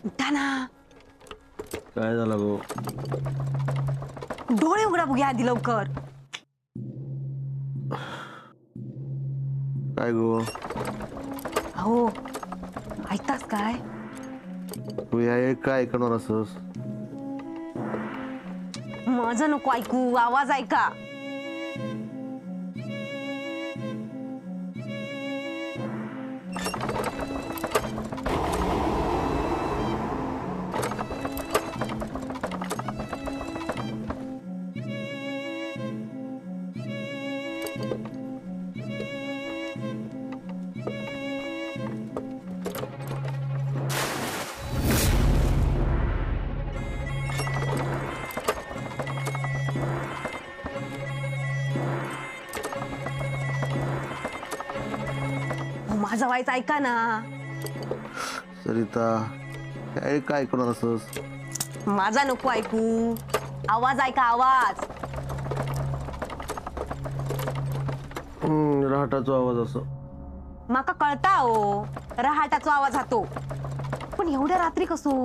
उठा ना. काय झालं गो? डोळे उघडा बघूया आधी लवकर. काय गो? अहो ऐकतास काय? तू या काय ऐकणार असस? माझं नको ऐकू, आवाज ऐका. माझं व्हायचं ऐका ना. सरिता, काय ऐकणार असस? माझा नको ऐकू, आवाज ऐका, आवाज. रहाटाचा आवाज असं. माका कळता हो, रहाटाचा आवाज हातो, पण एवढ्या रात्री कसो?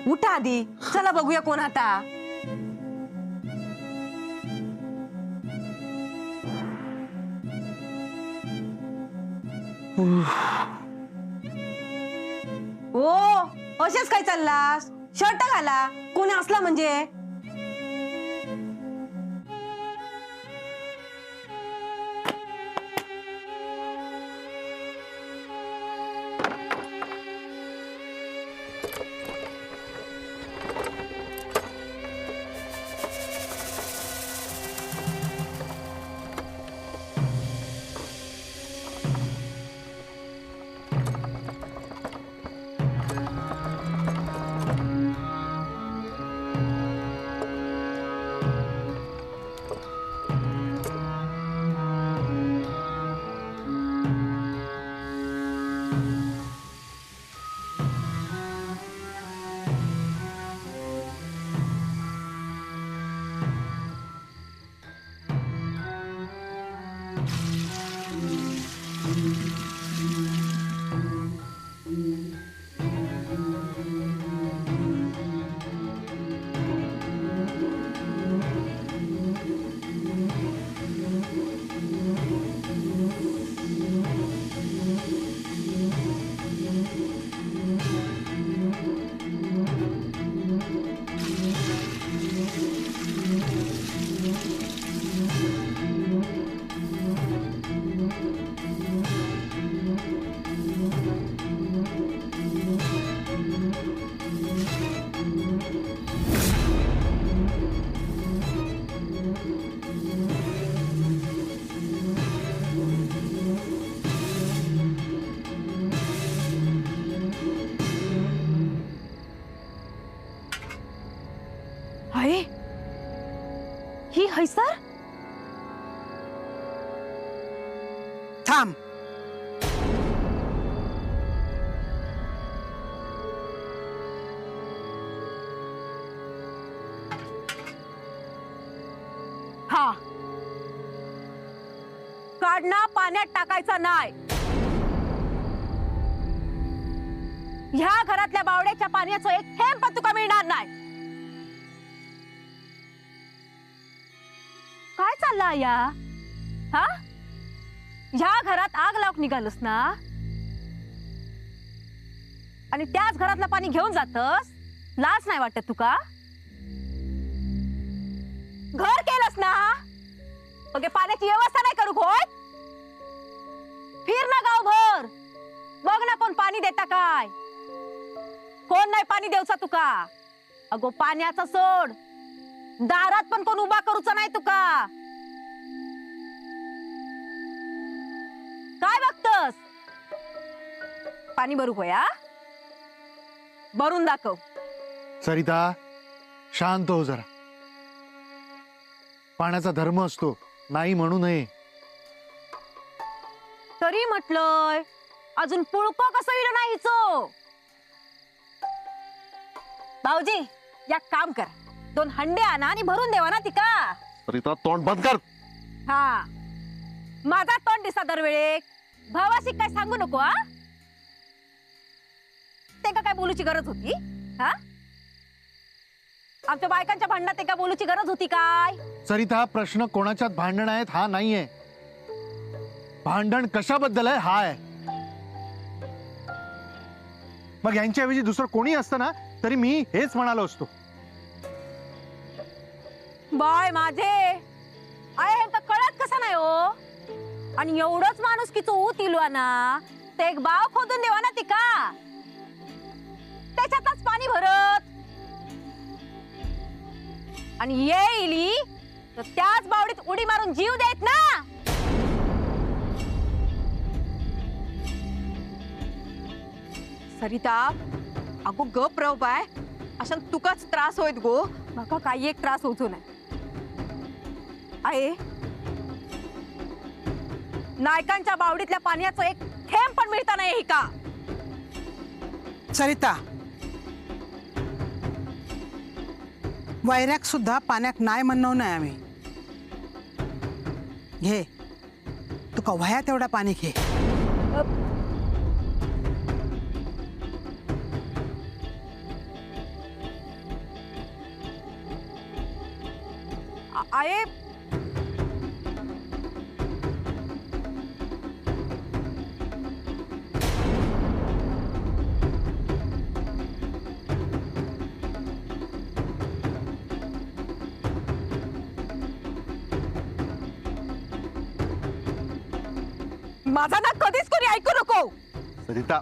उठा आधी, चला बघूया कोण आता. ओ असेच काय चाललास? शर्ट घाला, कोणी असला म्हणजे. हाय, ही हैसर. थांब. हा, काढणा पाण्यात टाकायचा नाही. ह्या घरातल्या बावड्याच्या पाण्याचं एक थेंब पण तुका मिळणार नाही. काय चाललंय या? हा, ह्या घरात आग लावून निघालस ना, आणि त्याच घरातलं पाणी घेऊन जातस. लाज नाही वाटत तुका? घर केलंस ना, ओके, पाण्याची व्यवस्था नाही करू होय? फिर ना गावभर, बघ ना कोण पाणी देता काय. कोण नाही पाणी देऊचा तुका. अगो पाण्याचं सोड, दारात पण कोण उभा करूचा नाही तुका. काय बघतस? पाणी भरू होया. भरून दाखव. सरिता शांत हो जरा. पाण्याचा धर्म असतो, नाही म्हणू नये. तरी म्हटलंय अजून पुळको कसं येईल नाहीचो. भाऊजी या काम कर, 2 हंडे आणा आणि भरून देवा ना तिका. सरिता तोंड बंद कर. हा माझा तोंड दिसा दरवेळेक भावाशी काय सांगू नको. हा ते का काय बोलूची गरज होती? हा आमच्या बायकांच्या भांडणात ते का बोलूची गरज होती काय? सरिता प्रश्न कोणाच्यात भांडण आहेत हा नाहीये. भांडण कशाबद्दल आहे हा आहे. मग यांच्याऐवजी दुसरं कोणी असतं ना तरी मी हेच म्हणालो असतो. बाय माझे आय हे कळत कसं नाही हो. आणि एवढंच माणूस की तू तिलवा ना ते एक बाव खोदून देवा ना तिका. त्याच्यातच पाणी भरत आणि येईली तर त्याच बावडीत उडी मारून जीव देत ना. सरिता अगो गप रव बाय, अशा तुकाच त्रास होईत गो. माका काही एक त्रास होतो नाही. आहे नायकांच्या बावडीतल्या पाण्याचं एक थेंब पण मिळता नाही का? सरिता वैराग सुद्धा पाण्याक नाही म्हणणं नाही आम्ही. घे तुका वया तेवढा पाणी घे. आहे माझा ना कधीच कोणी ऐकू नको. सरिता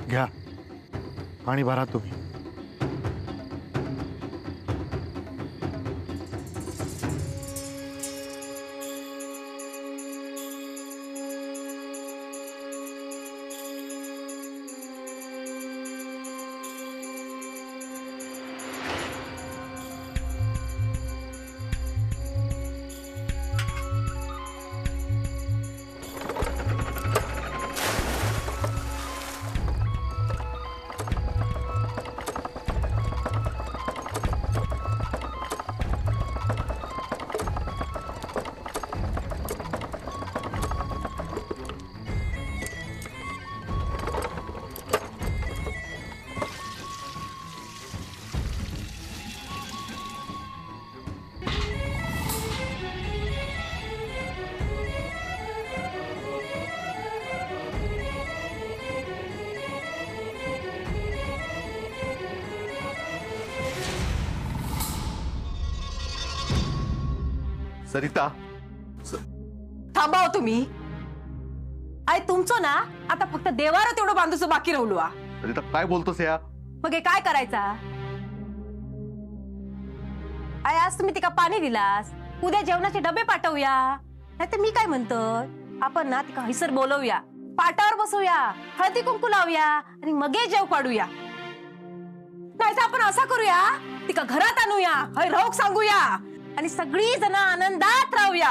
घ्या पाणी भरा तुम्ही. सरिता थांबाव तुम्ही. आय तुमचं ना आता फक्त देवार तेवढं बांधूचं बाकी राहिलो. सरिता काय बोलतोस या? मग हे काय करायचा? आय आज तुम्ही तिका पाणी दिलास, उद्या जेवणाचे डबे पाठवूया. नाहीतर मी काय म्हणतो, आपण ना तिका हैसर बोलवूया, पाटावर बसवूया, हळदी कुंकू लावूया आणि मगे जेव काढूया. नाहीतर आपण असं करूया, तिका घरात आणूया, हय रोग सांगूया आणि सगळी जण आनंदात राहूया.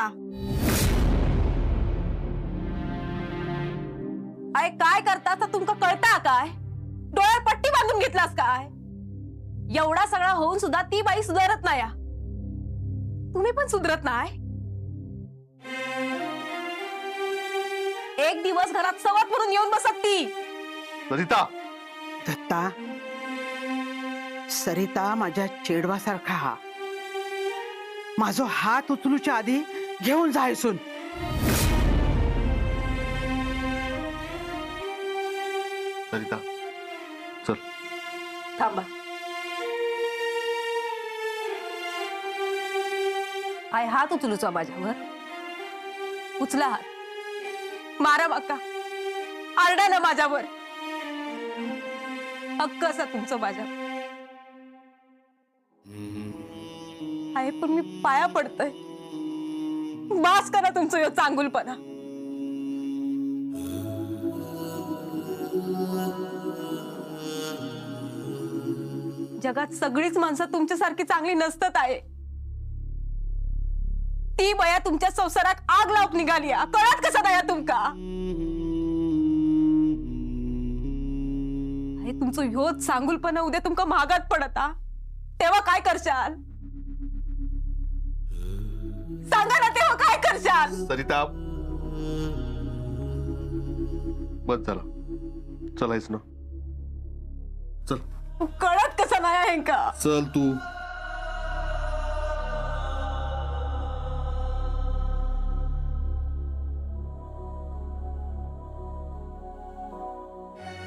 आय काय करता तर तुमका कळता काय? डोळ्यात पट्टी बांधून घेतलास काय? एवढा सगळा होऊन सुद्धा ती बाई सुधारत नाही. तुम्ही पण सुधरत नाही. एक दिवस घरात सवत म्हणून येऊन बसत ती. सरिता दत्ता सरिता माझ्या चेडवासारखा हा. माझो हात उचलूच्या आधी घेऊन जायसून. सरिता चल. थांबा. आय हात उचलूचा माझ्यावर. उचला हात. मारा बाका. आरडा ना माझ्यावर. हक्क असा तुमचं माझ्यावर. आहे पण मी पाया पडतय. बास करा तुमचं यो चांगुलपणा. जगात सगळीच माणसं तुमच्यासारखी चांगली नसतात आहे. ती बया तुमच्या संसारात आग लावून निघाली आहे. कळत कसा नाही तुमका? हे तुमचं ह्योच सांगुलपणा उद्या तुमका महागात पडत हा. तेव्हा काय करशाल? सांगा ना, तेव्हा काय करशाल? सरिता बस झालं, चलायच ना. चल कळत कसं नाही आहे का? चल तू.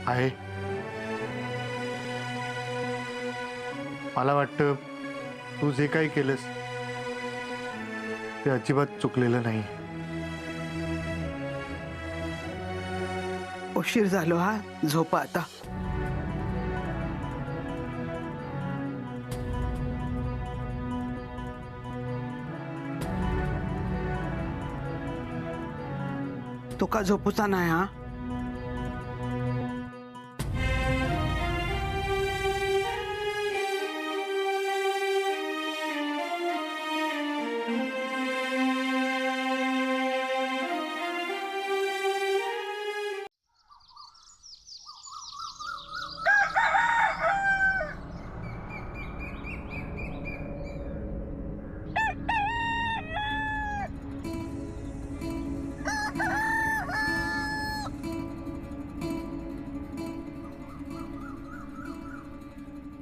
आहे, मला वाटतं तू जे काही केलंस ते अजिबात चुकलेलं नाही. उशीर झालो हा, झोपा आता. तो का झोपूचा नाही हा?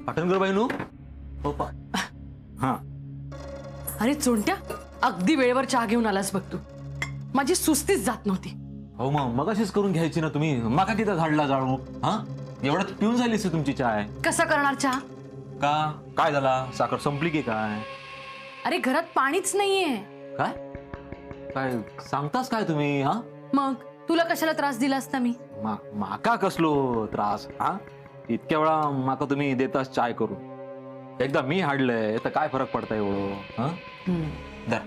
पाटणकर बाईनू पप्पा. हा अरे चोंट्या, अगदी वेळेवर चहा घेऊन आलास बघ तू. माझी सुस्तीच जात नव्हती. हो मग अशीच करून घ्यायची ना तुम्ही. माका तिथं झाडला जाळू. हा एवढ्यात पिऊन झाली तुमची चाय. कसं करणार चहा? का काय झाला? साखर संपली की काय? अरे घरात पाणीच नाहीये. काय काय सांगतास काय तुम्ही? हा मग तुला कशाला त्रास दिला असता मी? माका कसलो त्रास? हा इतक्या वेळा माका तुम्ही देतास चाय करून. एकदा मी हाडलंय तर काय फरक पडताय एवढं? हा धर.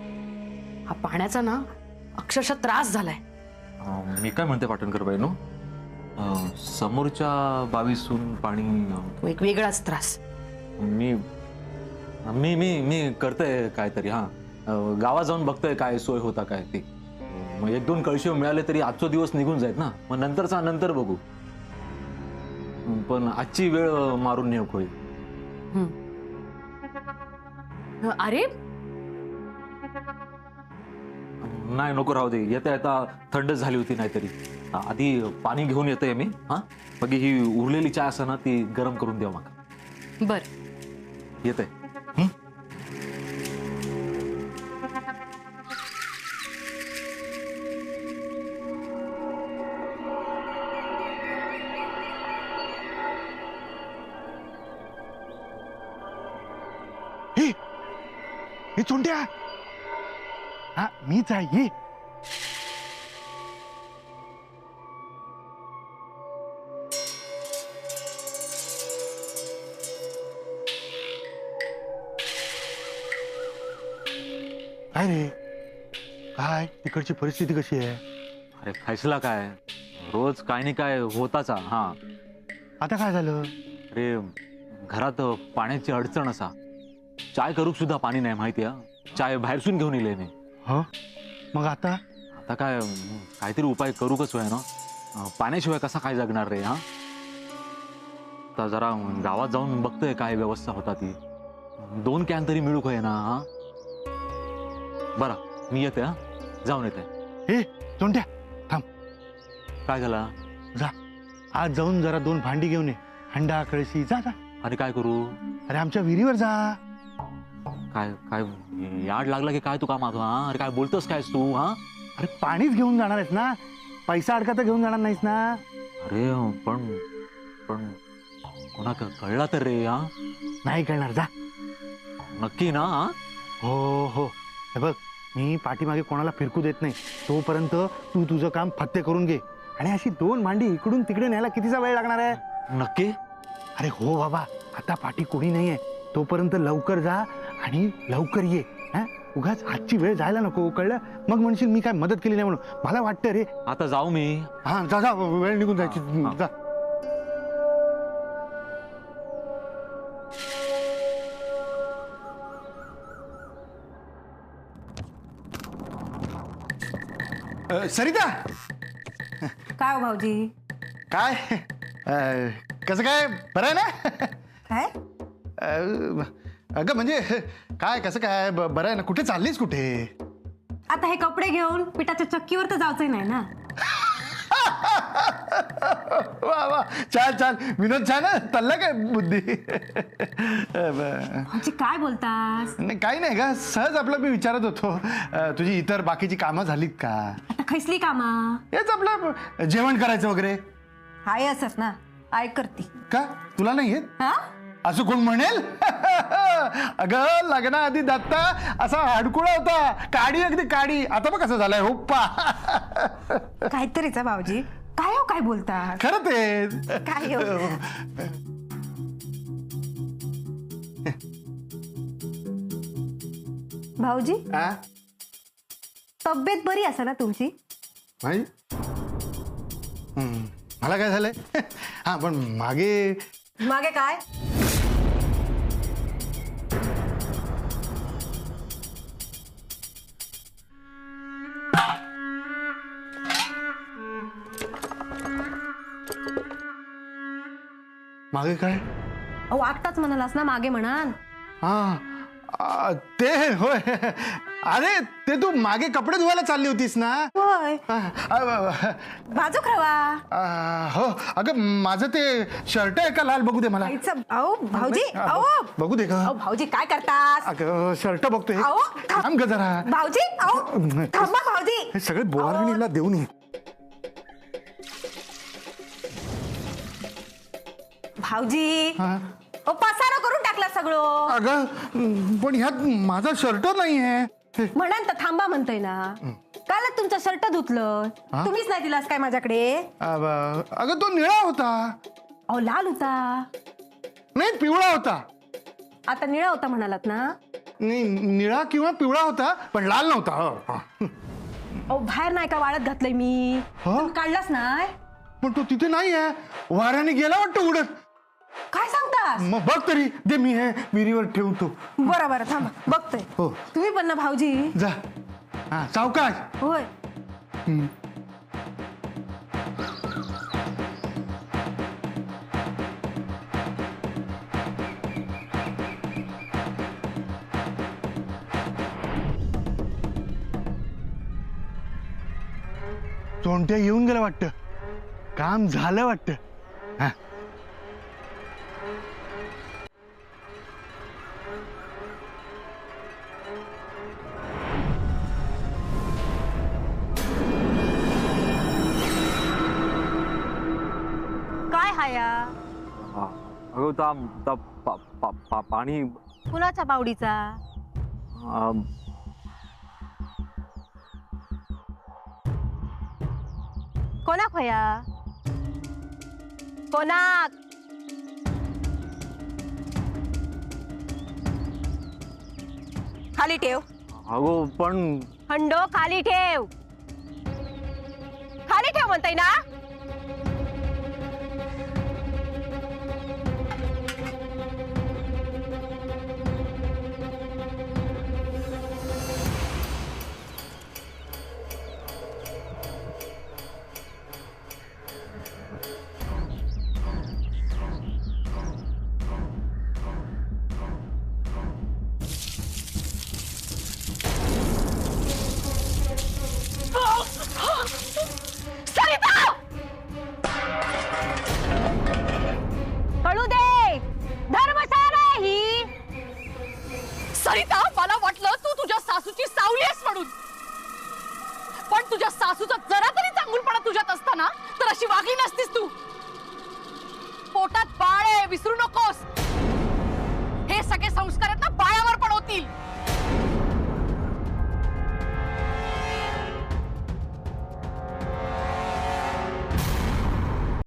हा पाण्याचा ना अक्षरशः त्रास झालाय. मी काय म्हणते पाटणकर बाईनू, समोरच्या बावीसून पाणी तो एक वेगळाच त्रास. मी मी मी मी करतोय काहीतरी. हा गावात जाऊन बघतोय काय सोय होता काय ती. मग 1-2 कळशी मिळाले तरी आजचा दिवस निघून जाईल ना. मग नंतरचा नंतर बघू. पण आजची वेळ मारून नेऊ होईल. अरे नाही नको राहू दे. येता येता थंड झाली होती नाहीतरी. आधी पाणी घेऊन येतोय मी. हा मग ही उरलेली चाय असं ना ती गरम करून द्या मग. बर येते. हे चोंट्या, हा मीच आहे. ये काय रे, काय तिकडची परिस्थिती कशी आहे? अरे फैसला काय, रोज काय नाही काय होताच. हा आता काय झालं? अरे घरात पाण्याची अडचण असा. चाय करूक सुद्धा पाणी नाही माहिती आहे. चाय बाहेरसून घेऊन येले मी. हो मग आता आता काय काहीतरी उपाय करू कसं आहे ना. पाण्याशिवाय कसा काय जगणार रे? हा आता जरा गावात जाऊन बघतोय काय व्यवस्था होता ती. 2 कॅन तरी मिळू काय ना. हा बरा मी येते. हा जाऊन येते. हे चोंट्या थांब. काय झाला? जा आज जाऊन जरा 2 भांडी घेऊन ये. हंडा कळशी. जा जा. अरे काय करू? अरे आमच्या विहिरीवर जा. काय काय याड लागला की काय तू का माझं? हा अरे काय बोलतोस काय तू? हा अरे पाणीच घेऊन जाणार आहेस ना. पैसा अडका तर घेऊन जाणार नाहीस ना. अरे पण पण कोणा कळला तर रे? हा नाही कळणार. जा. नक्की ना? हा हो हो. हे बघ मी पाठीमागे कोणाला फिरकू देत नाही. तोपर्यंत तू तुझं काम फत्ते करून घे. आणि अशी 2 भांडी इकडून तिकडे न्यायला कितीचा वेळ लागणार आहे? नक्की? अरे हो बाबा, आता पाठी कोणी नाहीये. तोपर्यंत लवकर जा आणि लवकर ये. हा उगाच आजची वेळ जायला नको. कळलं? मग म्हणशील मी काय मदत केली नाही म्हणून. मला वाटतं रे. आता जाऊ मी. हा जा जा. वेळ निघून जायची. हा. जा. सरिता काय हो भाऊजी? काय कसं काय बरं आहे ना? काय अगं म्हणजे काय कसं काय बरं आहे ना? कुठे चाललीस कुठे? आता हे कपडे घेऊन पिठाच्या चक्कीवर तर जायचंय नाही ना. वा वा छान छान विनोद छान तल्ला काय बुद्धी. भाऊजी काय बोलतास? नाही काही नाही का सहज आपलं मी विचारत होतो तुझी इतर बाकीची कामं झालीत का? आता खैसली कामा? हेच आपलं जेवण करायचं वगैरे. हाय असत ना, आय करती. का तुला नाही येत? हा असं कोण म्हणेल? अगं लग्नाआधी दत्ता असा हाडकुळा होता, काडी अगदी काडी. आता बघ कसं झालंय हुप्पा. काहीतरीच भाऊजी. काय हो काय बोलतास? खरं ते काय हो? भाऊजी आ? तब्येत बरी असा ना तुमची? नाही मला काय झालंय? हा पण मागे मागे काय? मागे काय? अहो आत्ताच म्हणालास ना मागे म्हणाल. ते होय. अरे ते तू मागे कपडे धुवायला चालली होतीस ना? होय. आ, बाजू खरवा. हो अगं माझं ते शर्ट आहे का लाल बघू दे मला. अहो भाऊजी अहो बघू दे का? अहो भाऊजी काय करतास? अगं शर्ट बघतोय. अहो, थांब ग जरा. भाऊजी अहो थांबा भाऊजी. हे सगळे बोवारणीला देऊ नये. भाऊजी हा? अहो पसारा करून टाकला सगळं. अगं पण ह्यात माझा शर्ट नाहीये. म्हणाल तर थांबा म्हणतोय ना. कालच तुमचं शर्ट धुतलं. हा? तुम्हीच नाही दिलास काय माझ्याकडे? अगं तो निळा होता. अहो लाल होता. नाही पिवळा होता. आता निळा होता म्हणालात ना. नाही निळा किंवा पिवळा होता पण लाल नव्हता. हो. अहो बाहेर नाही का वाळत घातलंय मी. हा? तुम्ही काढलाच नाही. पण तो तिथे नाहीये. वाऱ्याने गेला वाटतं उडत. काय सांगतास? मग बघ तरी दे मी हे विहिरीवर ठेवतो. बरं बरं थांबा बघतोय. हो. तुम्ही पण ना भाऊजी. जा हा सावकाश. होय. चोंट्या येऊन गेला वाटतं. काम झालं वाटतं. हा काय हाया? अगं पाणी कुणाच्या बावडीचा? कोणाक होया? कोणाक? खाली ठेव. अगो पण हंडो खाली ठेव. खाली ठेव म्हणताय ना. कळू दे. धर्मशाळा आहे ही. सरिता मला वाटलं तू तुझ्या सासूची सावली आहेस म्हणून. पण तुझ्या सासूचा जरा तरी चांगुलपणा तुझ्यात असताना तर अशी वागली नसतीस तू. पोटात बाळ आहे विसरू नकोस.